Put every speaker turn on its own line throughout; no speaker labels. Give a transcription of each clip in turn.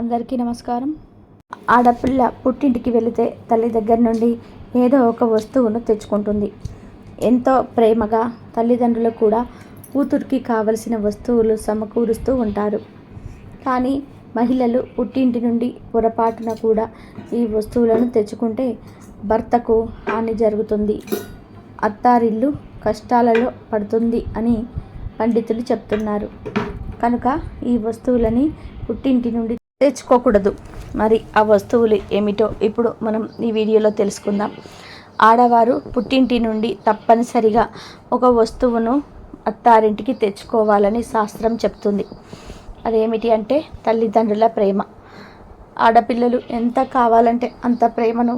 అందరికీ నమస్కారం. ఆడపిల్ల పుట్టింటికి వెళితే తల్లి దగ్గర నుండి ఏదో ఒక వస్తువును తెచ్చుకుంటుంది. ఎంతో ప్రేమగా తల్లిదండ్రులు కూడా కూతురికి కావలసిన వస్తువులు సమకూరుస్తూ ఉంటారు. కానీ మహిళలు పుట్టింటి నుండి పొరపాటున కూడా ఈ వస్తువులను తెచ్చుకుంటే భర్తకు హాని జరుగుతుంది, అత్తారిల్లు కష్టాలలో పడుతుంది అని పండితులు చెప్తున్నారు. కనుక ఈ వస్తువులని పుట్టింటి నుండి తెచ్చుకోకూడదు. మరి ఆ వస్తువులు ఏమిటో ఇప్పుడు మనం ఈ వీడియోలో తెలుసుకుందాం. ఆడవారు పుట్టింటి నుండి తప్పనిసరిగా ఒక వస్తువును అత్తారింటికి తెచ్చుకోవాలని శాస్త్రం చెప్తుంది. అదేమిటి అంటే తల్లిదండ్రుల ప్రేమ. ఆడపిల్లలు ఎంత కావాలంటే అంత ప్రేమను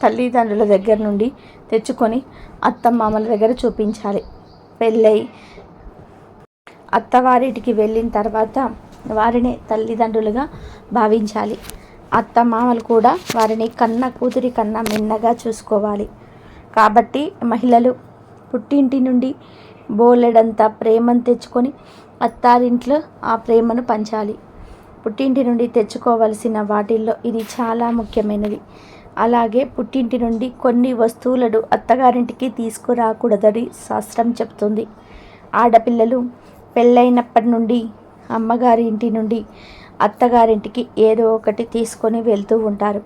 తల్లిదండ్రుల దగ్గర నుండి తెచ్చుకొని అత్తమామల దగ్గర చూపించాలి. పెళ్ళై అత్తవారింటికి వెళ్ళిన తర్వాత వారిని తల్లిదండ్రులుగా భావించాలి. అత్తమామలు కూడా వారిని కన్న కూతురి కన్నా మిన్నగా చూసుకోవాలి. కాబట్టి మహిళలు పుట్టింటి నుండి బోలెడంత ప్రేమను తెచ్చుకొని అత్తారింట్లో ఆ ప్రేమను పంచాలి. పుట్టింటి నుండి తెచ్చుకోవలసిన వాటిల్లో ఇది చాలా ముఖ్యమైనది. అలాగే పుట్టింటి నుండి కొన్ని వస్తువులను అత్తగారింటికి తీసుకురాకూడదని శాస్త్రం చెప్తుంది. ఆడపిల్లలు పెళ్ళైనప్పటి నుండి అమ్మగారి ఇంటి నుండి అత్తగారింటికి ఏదో ఒకటి తీసుకొని వెళ్తూ ఉంటారు.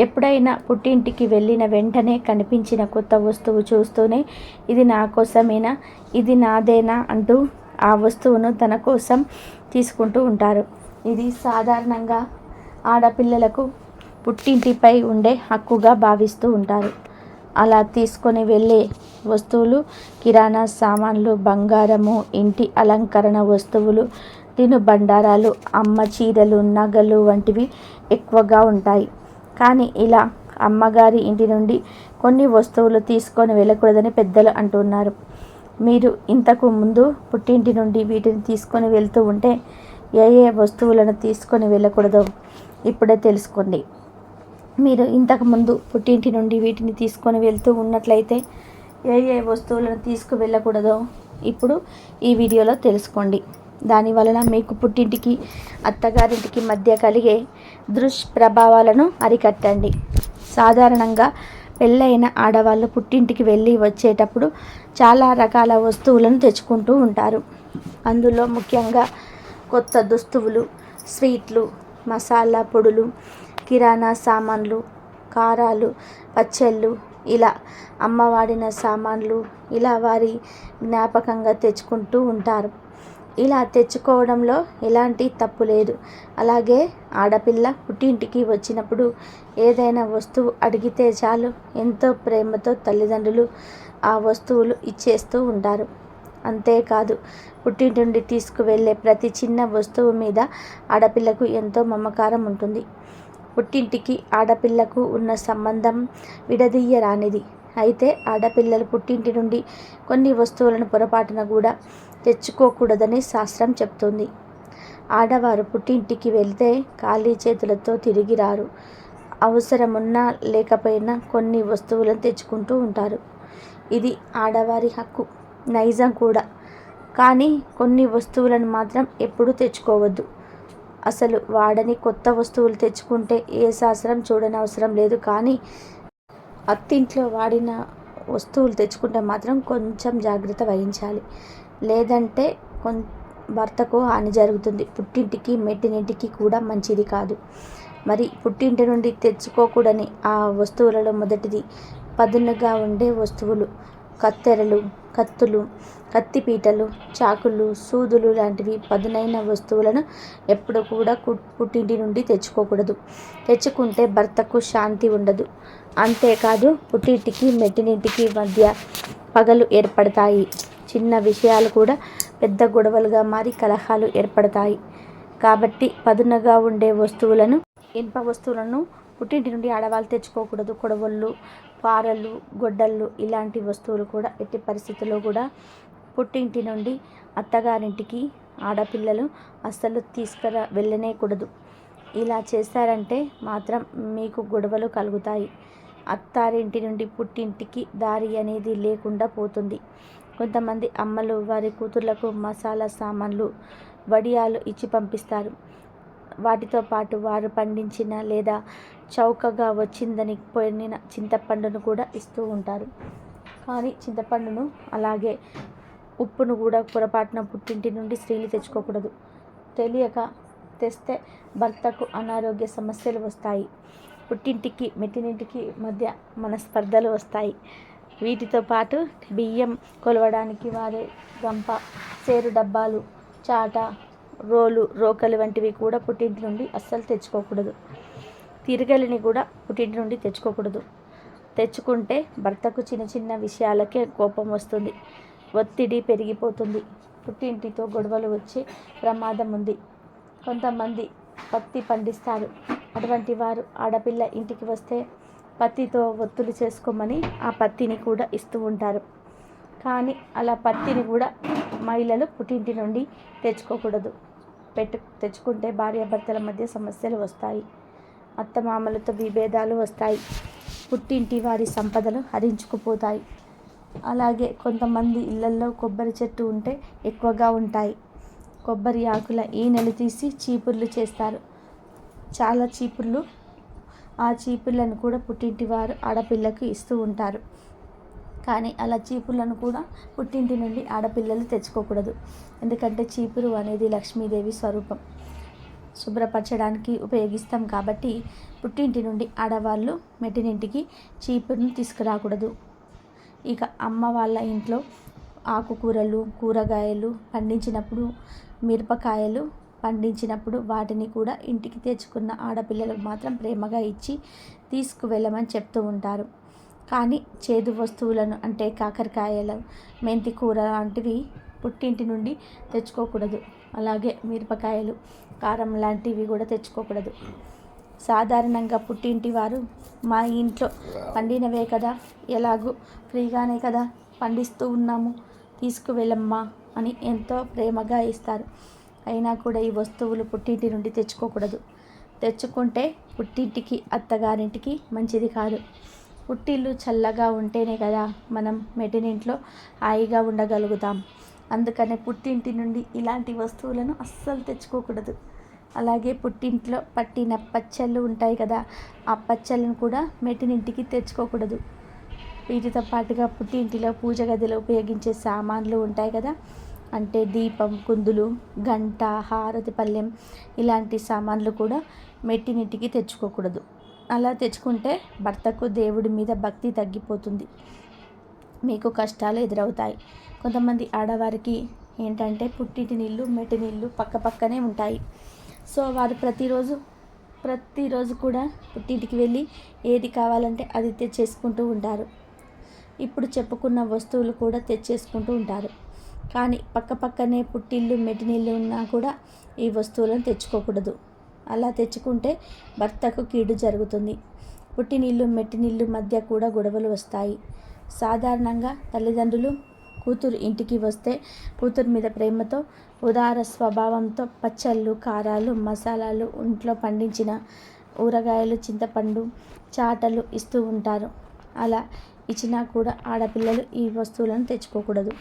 ఎప్పుడైనా పుట్టింటికి వెళ్ళిన వెంటనే కనిపించిన కొత్త వస్తువు చూస్తూనే ఇది నా కోసమేనా, ఇది నాదేనా అంటూ ఆ వస్తువును తన కోసం తీసుకుంటూ ఉంటారు. ఇది సాధారణంగా ఆడపిల్లలకు పుట్టింటిపై ఉండే హక్కుగా భావిస్తూ ఉంటారు. అలా తీసుకొని వెళ్ళే వస్తువులు కిరాణా సామాన్లు, బంగారము, ఇంటి అలంకరణ వస్తువులు, తినుబండారాలు, అమ్మ చీరలు, నగలు వంటివి ఎక్కువగా ఉంటాయి. కానీ ఇలా అమ్మగారి ఇంటి నుండి కొన్ని వస్తువులు తీసుకొని వెళ్ళకూడదని పెద్దలు అంటున్నారు. మీరు ఇంతకు ముందు పుట్టింటి నుండి వీటిని తీసుకొని వెళ్తూ ఉంటే ఏ ఏ వస్తువులను తీసుకొని వెళ్ళకూడదో ఇప్పుడే తెలుసుకోండి. మీరు ఇంతకుముందు పుట్టింటి నుండి వీటిని తీసుకొని వెళ్తూ ఉన్నట్లయితే ఏ ఏ వస్తువులను తీసుకువెళ్ళకూడదో ఇప్పుడు ఈ వీడియోలో తెలుసుకోండి. దానివలన మీకు పుట్టింటికి అత్తగారింటికి మధ్య కలిగే దుష్ప్రభావాలను అరికట్టండి. సాధారణంగా పెళ్ళైన ఆడవాళ్ళు పుట్టింటికి వెళ్ళి వచ్చేటప్పుడు చాలా రకాల వస్తువులను తెచ్చుకుంటూ ఉంటారు. అందులో ముఖ్యంగా కొత్త దుస్తువులు, స్వీట్లు, మసాలా పొడులు, కిరాణా సామాన్లు, కారాలు, పచ్చళ్ళు, ఇలా అమ్మ వాడిన సామాన్లు ఇలా వారి జ్ఞాపకంగా తెచ్చుకుంటూ ఉంటారు. ఇలా తెచ్చుకోవడంలో ఎలాంటి తప్పు లేదు. అలాగే ఆడపిల్ల పుట్టింటికి వచ్చినప్పుడు ఏదైనా వస్తువు అడిగితే చాలు ఎంతో ప్రేమతో తల్లిదండ్రులు ఆ వస్తువులు ఇచ్చేస్తూ ఉంటారు. అంతేకాదు పుట్టింటి నుండి తీసుకువెళ్ళే ప్రతి చిన్న వస్తువు మీద ఆడపిల్లకు ఎంతో మమకారం ఉంటుంది. పుట్టింటికి ఆడపిల్లకు ఉన్న సంబంధం విడదీయరానిది. అయితే ఆడపిల్లలు పుట్టింటి నుండి కొన్ని వస్తువులను పొరపాటున కూడా తెచ్చుకోకూడదని శాస్త్రం చెప్తుంది. ఆడవారు పుట్టింటికి వెళ్తే ఖాళీ చేతులతో తిరిగి రారు. అవసరమున్నా లేకపోయినా కొన్ని వస్తువులను తెచ్చుకుంటూ ఉంటారు. ఇది ఆడవారి హక్కు, నైజం కూడా. కానీ కొన్ని వస్తువులను మాత్రం ఎప్పుడూ తెచ్చుకోవద్దు. అసలు వాడని కొత్త వస్తువులు తెచ్చుకుంటే ఏ శాస్త్రం చూడనవసరం లేదు. కానీ అత్తింట్లో వాడిన వస్తువులు తెచ్చుకుంటే మాత్రం కొంచెం జాగ్రత్త వహించాలి. లేదంటే భర్తకు హాని జరుగుతుంది. పుట్టింటికి మెట్టినింటికి కూడా మంచిది కాదు. మరి పుట్టింటి నుండి తెచ్చుకోకూడని ఆ వస్తువులలో మొదటిది పదునుగా ఉండే వస్తువులు. కత్తెరలు, కత్తులు, కత్తిపీటలు, చాకులు, సూదులు లాంటివి పదునైన వస్తువులను ఎప్పుడు కూడా పుట్టింటి నుండి తెచ్చుకోకూడదు. తెచ్చుకుంటే భర్తకు శాంతి ఉండదు. అంతేకాదు పుట్టింటికి మెట్టినింటికి మధ్య పగలు ఏర్పడతాయి. చిన్న విషయాలు కూడా పెద్ద గొడవలుగా మారి కలహాలు ఏర్పడతాయి. కాబట్టి పదునుగా ఉండే వస్తువులను, ఇనుప వస్తువులను పుట్టింటి నుండి ఆడవాళ్ళు తెచ్చుకోకూడదు. కొడవళ్ళు, పారలు, గొడ్డళ్ళు ఇలాంటి వస్తువులు కూడా ఎట్టి పరిస్థితుల్లో కూడా పుట్టింటి నుండి అత్తగారింటికి ఆడపిల్లలు అస్సలు వెళ్ళనేకూడదు. ఇలా చేశారంటే మాత్రం మీకు గొడవలు కలుగుతాయి. అత్తారింటి నుండి పుట్టింటికి దారి అనేది లేకుండా పోతుంది. కొంతమంది అమ్మలు వారి కూతుర్లకు మసాలా సామాన్లు, వడియాలు ఇచ్చి పంపిస్తారు. వాటితో పాటు వారు పండించిన లేదా చౌకగా వచ్చిందని పోయిన చింతపండును కూడా ఇస్తూ ఉంటారు. కానీ చింతపండును అలాగే ఉప్పును కూడా పొరపాటున పుట్టింటి నుండి స్త్రీలు తెచ్చుకోకూడదు. తెలియక తెస్తే భర్తకు అనారోగ్య సమస్యలు వస్తాయి. పుట్టింటికి మెట్టినింటికి మధ్య మనస్పర్ధలు వస్తాయి. వీటితో పాటు బియ్యం కొలవడానికి వాడే గంప, సేరు డబ్బాలు, చాట, రోకలి వంటివి కూడా పుట్టింటి నుండి అస్సలు తెచ్చుకోకూడదు. తిరగలిని కూడా పుట్టింటి నుండి తెచ్చుకోకూడదు. తెచ్చుకుంటే భర్తకు చిన్న చిన్న విషయాలకే కోపం వస్తుంది, ఒత్తిడి పెరిగిపోతుంది, పుట్టింటితో గొడవలు వచ్చే ప్రమాదం ఉంది. కొంతమంది పత్తి పండిస్తారు. అటువంటి వారు ఆడపిల్ల ఇంటికి వస్తే పత్తితో ఒత్తులు చేసుకోమని ఆ పత్తిని కూడా ఇస్తూ ఉంటారు. కానీ అలా పత్తిని కూడా మహిళలు పుట్టింటి నుండి తెచ్చుకోకూడదు. తెచ్చుకుంటే భార్యాభర్తల మధ్య సమస్యలు వస్తాయి, అత్తమామలతో విభేదాలు వస్తాయి, పుట్టింటి వారి సంపదలు హరించుకుపోతాయి. అలాగే కొంతమంది ఇళ్లల్లో కొబ్బరి చెట్టు ఉంటే ఎక్కువగా ఉంటాయి. కొబ్బరి ఆకుల ఈనెలు తీసి చీపుర్లు చేస్తారు. చాలా చీపుర్లు, ఆ చీపుర్లను కూడా పుట్టింటి వారు ఆడపిల్లకు ఇస్తూ ఉంటారు. కానీ అలా చీపుర్లను కూడా పుట్టింటి నుండి ఆడపిల్లలు తెచ్చుకోకూడదు. ఎందుకంటే చీపురు అనేది లక్ష్మీదేవి స్వరూపం, శుభ్రపరచడానికి ఉపయోగిస్తాం. కాబట్టి పుట్టింటి నుండి ఆడవాళ్ళు మెట్టినింటికి చీపురును తీసుకురాకూడదు. ఇక అమ్మ వాళ్ళ ఇంట్లో ఆకుకూరలు, కూరగాయలు పండించినప్పుడు, మిరపకాయలు పండించినప్పుడు వాటిని కూడా ఇంటికి తెచ్చుకున్న ఆడపిల్లలకు మాత్రం ప్రేమగా ఇచ్చి తీసుకువెళ్ళమని చెప్తూ ఉంటారు. కానీ చేదు వస్తువులను అంటే కాకరకాయలు, మెంతి కూర లాంటివి పుట్టింటి నుండి తెచ్చుకోకూడదు. అలాగే మిరపకాయలు, కారం లాంటివి కూడా తెచ్చుకోకూడదు. సాధారణంగా పుట్టింటి వారు మా ఇంట్లో పండినవే కదా, ఎలాగూ ఫ్రీగానే కదా పండిస్తూ ఉన్నాము, తీసుకువెళ్ళమ్మా అని ఎంతో ప్రేమగా ఇస్తారు. అయినా కూడా ఈ వస్తువులు పుట్టింటి నుండి తెచ్చుకోకూడదు. తెచ్చుకుంటే పుట్టింటికి, అత్తగారింటికి మంచిది కాదు. పుట్టిల్లు చల్లగా ఉంటేనే కదా మనం మెట్టినింట్లో హాయిగా ఉండగలుగుతాం. అందుకనే పుట్టింటి నుండి ఇలాంటి వస్తువులను అస్సలు తెచ్చుకోకూడదు. అలాగే పుట్టింట్లో పట్టిన పచ్చళ్ళు ఉంటాయి కదా, ఆ పచ్చళ్ళను కూడా మెట్టినింటికి తెచ్చుకోకూడదు. వీటితో పాటుగా పుట్టింటిలో పూజ గదిలో ఉపయోగించే సామాన్లు ఉంటాయి కదా, అంటే దీపం, కుందులు, గంట, హారతి పళ్ళెం, ఇలాంటి సామాన్లు కూడా మెట్టినింటికి తెచ్చుకోకూడదు. అలా తెచ్చుకుంటే భర్తకు దేవుడి మీద భక్తి తగ్గిపోతుంది, మీకు కష్టాలు ఎదురవుతాయి. కొంతమంది ఆడవారికి ఏంటంటే పుట్టింటి నీళ్ళు, మెట్టి నీళ్ళు పక్కనే ఉంటాయి. సో వారు ప్రతిరోజు కూడా పుట్టింటికి వెళ్ళి ఏది కావాలంటే అది తెచ్చేసుకుంటూ ఉంటారు. ఇప్పుడు చెప్పుకున్న వస్తువులు కూడా తెచ్చేసుకుంటూ ఉంటారు. కానీ పక్కనే పుట్టిల్లు, మెట్టినిల్లు ఉన్నా కూడా ఈ వస్తువులను తెచ్చుకోకూడదు. అలా తెచ్చుకుంటే భర్తకు కీడు జరుగుతుంది. పుట్టినిల్లు, మెట్టినిల్లు మధ్య కూడా గొడవలు వస్తాయి. సాధారణంగా తల్లిదండ్రులు కూతురు ఇంటికి వస్తే కూతురు మీద ప్రేమతో, ఉదార స్వభావంతో పచ్చళ్ళు, కారాలు, మసాలాలు, ఇంట్లో పండించిన ఊరగాయలు, చింతపండు, చాటలు ఇస్తూ ఉంటారు. అలా ఇచ్చినా కూడా ఆడపిల్లలు ఈ వస్తువులను తెచ్చుకోకూడదు.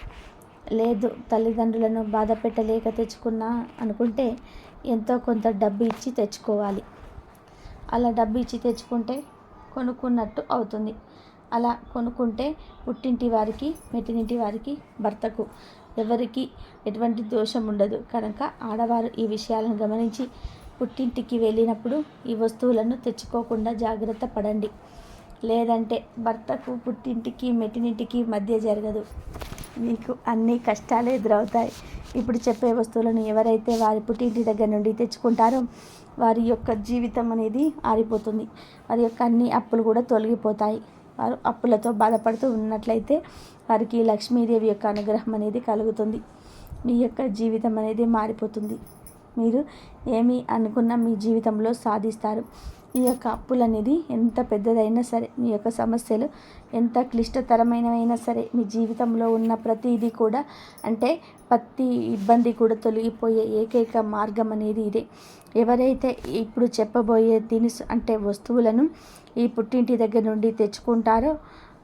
లేదు తల్లిదండ్రులను బాధ పెట్టలేక తెచ్చుకున్నా అనుకుంటే ఎంతో కొంత డబ్బు ఇచ్చి తెచ్చుకోవాలి. అలా డబ్బు ఇచ్చి తెచ్చుకుంటే కొనుక్కున్నట్టు అవుతుంది. అలా కొనుక్కుంటే పుట్టింటి వారికి, మెట్టినింటి వారికి, భర్తకు ఎవరికి ఎటువంటి దోషం ఉండదు. కనుక ఆడవారు ఈ విషయాలను గమనించి పుట్టింటికి వెళ్ళినప్పుడు ఈ వస్తువులను తెచ్చుకోకుండా జాగ్రత్త పడండి. లేదంటే భర్తకు పుట్టింటికి, మెట్టినింటికి మధ్య జరగదు, మీకు అన్ని కష్టాలు ఎదురవుతాయి. ఇప్పుడు చెప్పే వస్తువులను ఎవరైతే వారి పుట్టింటి దగ్గర నుండి తెచ్చుకుంటారో వారి యొక్క జీవితం అనేది ఆరిపోతుంది. వారి యొక్క అన్ని అప్పులు కూడా తొలగిపోతాయి. వారు అప్పులతో బాధపడుతూ ఉన్నట్లయితే వారికి లక్ష్మీదేవి యొక్క అనుగ్రహం అనేది కలుగుతుంది. మీ యొక్క జీవితం అనేది మారిపోతుంది. మీరు ఏమి అనుకున్నా మీ జీవితంలో సాధిస్తారు. మీ యొక్క అప్పులు అనేది ఎంత పెద్దదైనా సరే, మీ యొక్క సమస్యలు ఎంత క్లిష్టతరమైనవైనా సరే, మీ జీవితంలో ఉన్న ప్రతిదీ కూడా అంటే ప్రతి ఇబ్బంది కూడా తొలగిపోయే ఏకైక మార్గం అనేది ఇదే. ఎవరైతే ఇప్పుడు చెప్పబోయే అంటే వస్తువులను ఈ పుట్టింటి దగ్గర నుండి తెచ్చుకుంటారో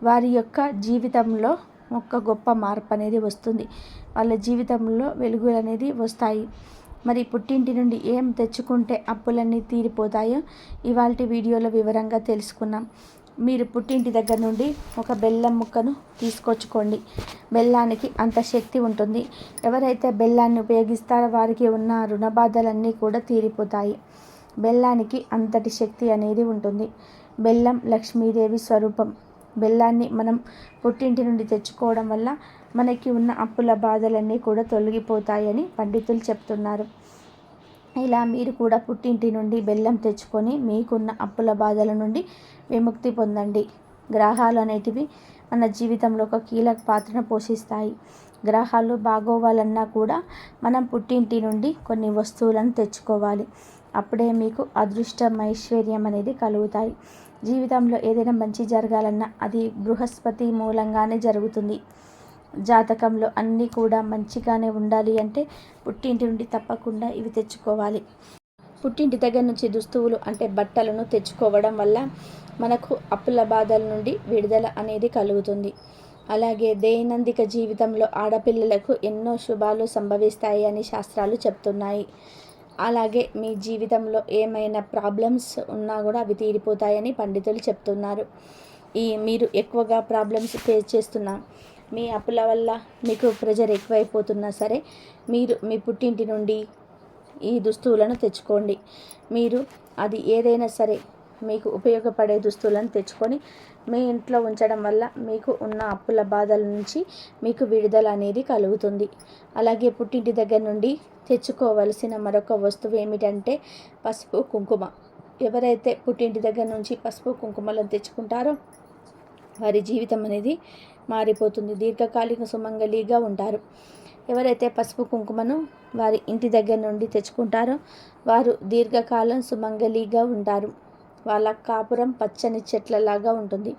వారి యొక్క జీవితంలో ఒక గొప్ప మార్పు అనేది వస్తుంది. వాళ్ళ జీవితంలో వెలుగులు అనేది వస్తాయి. మరి పుట్టింటి నుండి ఏం తెచ్చుకుంటే అప్పులన్నీ తీరిపోతాయో ఇవాల్టి వీడియోలో వివరంగా తెలుసుకున్నాం. మీరు పుట్టింటి దగ్గర నుండి ఒక బెల్లం ముక్కను తీసుకొచ్చుకోండి. బెల్లానికి అంత శక్తి ఉంటుంది. ఎవరైతే బెల్లాన్ని ఉపయోగిస్తారో వారికి ఉన్న రుణ బాధలన్నీ కూడా తీరిపోతాయి. బెల్లానికి అంతటి శక్తి అనేది ఉంటుంది. బెల్లం లక్ష్మీదేవి స్వరూపం. బెల్లాన్ని మనం పుట్టింటి నుండి తెచ్చుకోవడం వల్ల మనకి ఉన్న అప్పుల బాధలన్నీ కూడా తొలగిపోతాయని పండితులు చెప్తున్నారు. ఇలా మీరు కూడా పుట్టింటి నుండి బెల్లం తెచ్చుకొని మీకున్న అప్పుల బాధల నుండి విముక్తి పొందండి. గ్రహాలు అనేటివి మన జీవితంలో ఒక కీలక పాత్రను పోషిస్తాయి. గ్రహాలు బాగోవాలన్నా కూడా మనం పుట్టింటి నుండి కొన్ని వస్తువులను తెచ్చుకోవాలి. అప్పుడే మీకు అదృష్టం ఐశ్వర్యం అనేది కలుగుతాయి. జీవితంలో ఏదైనా మంచి జరగాలన్నా అది బృహస్పతి మూలంగానే జరుగుతుంది. జాతకంలో అన్నీ కూడా మంచిగానే ఉండాలి అంటే పుట్టింటి నుండి తప్పకుండా ఇవి తెచ్చుకోవాలి. పుట్టింటి దగ్గర నుంచి దుస్తువులు అంటే బట్టలను తెచ్చుకోవడం వల్ల మనకు అప్పుల బాధల నుండి విడుదల అనేది కలుగుతుంది. అలాగే దైనందిక జీవితంలో ఆడపిల్లలకు ఎన్నో శుభాలు సంభవిస్తాయి అని శాస్త్రాలు చెప్తున్నాయి. అలాగే మీ జీవితంలో ఏమైనా ప్రాబ్లమ్స్ ఉన్నా కూడా అవి తీరిపోతాయని పండితులు చెప్తున్నారు. మీరు ఎక్కువగా ప్రాబ్లమ్స్ ఫేస్ చేస్తున్నా, మీ అప్పుల వల్ల మీకు ప్రెజర్ ఎక్కువైపోతున్నా సరే మీరు మీ పుట్టింటి నుండి ఈ దుస్తువులను తెచ్చుకోండి. మీరు అది ఏదైనా సరే మీకు ఉపయోగపడే దుస్తులను తెచ్చుకొని మీ ఇంట్లో ఉంచడం వల్ల మీకు ఉన్న అప్పుల బాధల నుంచి మీకు విడుదల అనేది కలుగుతుంది. అలాగే పుట్టింటి దగ్గర నుండి తెచ్చుకోవలసిన మరొక వస్తువు ఏమిటంటే పసుపు కుంకుమ. ఎవరైతే పుట్టింటి దగ్గర నుంచి పసుపు కుంకుమలను తెచ్చుకుంటారో వారి జీవితం అనేది మారిపోతుంది. దీర్ఘకాలిక సుమంగళిగా ఉంటారు. ఎవరైతే పసుపు కుంకుమను వారి ఇంటి దగ్గర నుండి తెచ్చుకుంటారో వారు దీర్ఘకాలం సుమంగళిగా ఉంటారు. వాళ్ళ కాపురం పచ్చని చెట్లలాగా ఉంటుంది.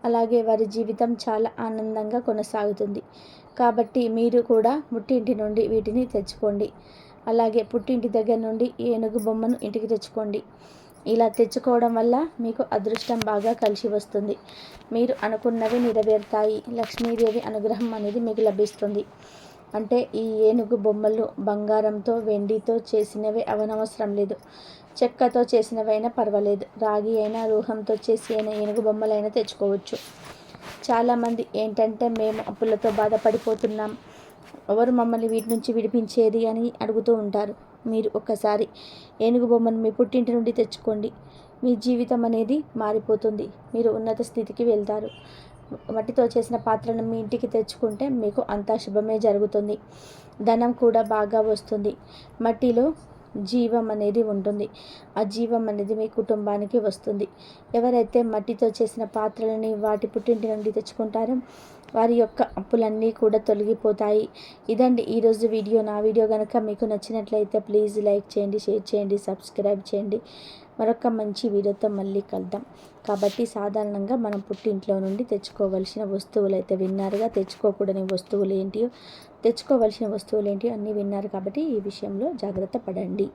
అలాగే వారి జీవితం చాలా ఆనందంగా కొనసాగుతుంది. కాబట్టి మీరు కూడా పుట్టింటి నుండి వీటిని తెచ్చుకోండి. అలాగే పుట్టింటి దగ్గర నుండి ఏనుగు బొమ్మను ఇంటికి తెచ్చుకోండి. ఇలా తెచ్చుకోవడం వల్ల మీకు అదృష్టం బాగా కలిసి వస్తుంది. మీరు అనుకున్నవి నెరవేరుతాయి. లక్ష్మీదేవి అనుగ్రహం అనేది మీకు లభిస్తుంది. అంటే ఈ ఏనుగు బొమ్మలు బంగారంతో వెండితో చేసినవి అవనవసరం లేదు. చెక్కతో చేసినవైనా పర్వాలేదు. రాగి అయినా లోహంతో చేసి అయినా ఏనుగు బొమ్మలైనా తెచ్చుకోవచ్చు. చాలామంది ఏంటంటే మేము అప్పులతో బాధపడిపోతున్నాం, ఎవరు మమ్మల్ని వీటి నుంచి విడిపించేది అని అడుగుతూ ఉంటారు. మీరు ఒక్కసారి ఏనుగు బొమ్మను మీ పుట్టింటి నుండి తెచ్చుకోండి. మీ జీవితం అనేది మారిపోతుంది. మీరు ఉన్నత స్థితికి వెళ్తారు. మట్టితో చేసిన పాత్రను మీ ఇంటికి తెచ్చుకుంటే మీకు అంతా శుభమే జరుగుతుంది. ధనం కూడా బాగా వస్తుంది. మట్టిలో జీవం అనేది ఉంటుంది. ఆ జీవం అనేది మీ కుటుంబానికి వస్తుంది. ఎవరైతే మట్టితో చేసిన పాత్రలని వాటి పుట్టింటి నుండి తెచ్చుకుంటారో వారి యొక్క అప్పులన్నీ కూడా తొలగిపోతాయి. ఇదండి ఈరోజు వీడియో. నా వీడియో కనుక మీకు నచ్చినట్లయితే ప్లీజ్ లైక్ చేయండి, షేర్ చేయండి, సబ్స్క్రైబ్ చేయండి. మరొక మంచి వీడియోతో మళ్ళీ కలుద్దాం. కాబట్టి సాధారణంగా మనం పుట్టింట్లో నుండి తెచ్చుకోవలసిన వస్తువులు అయితే విన్నారుగా. తెచ్చుకోకూడని వస్తువులు ఏంటియో, తెచ్చుకోవలసిన వస్తువులు ఏంటియో అన్నీ విన్నారు. కాబట్టి ఈ విషయంలో జాగ్రత్త పడండి.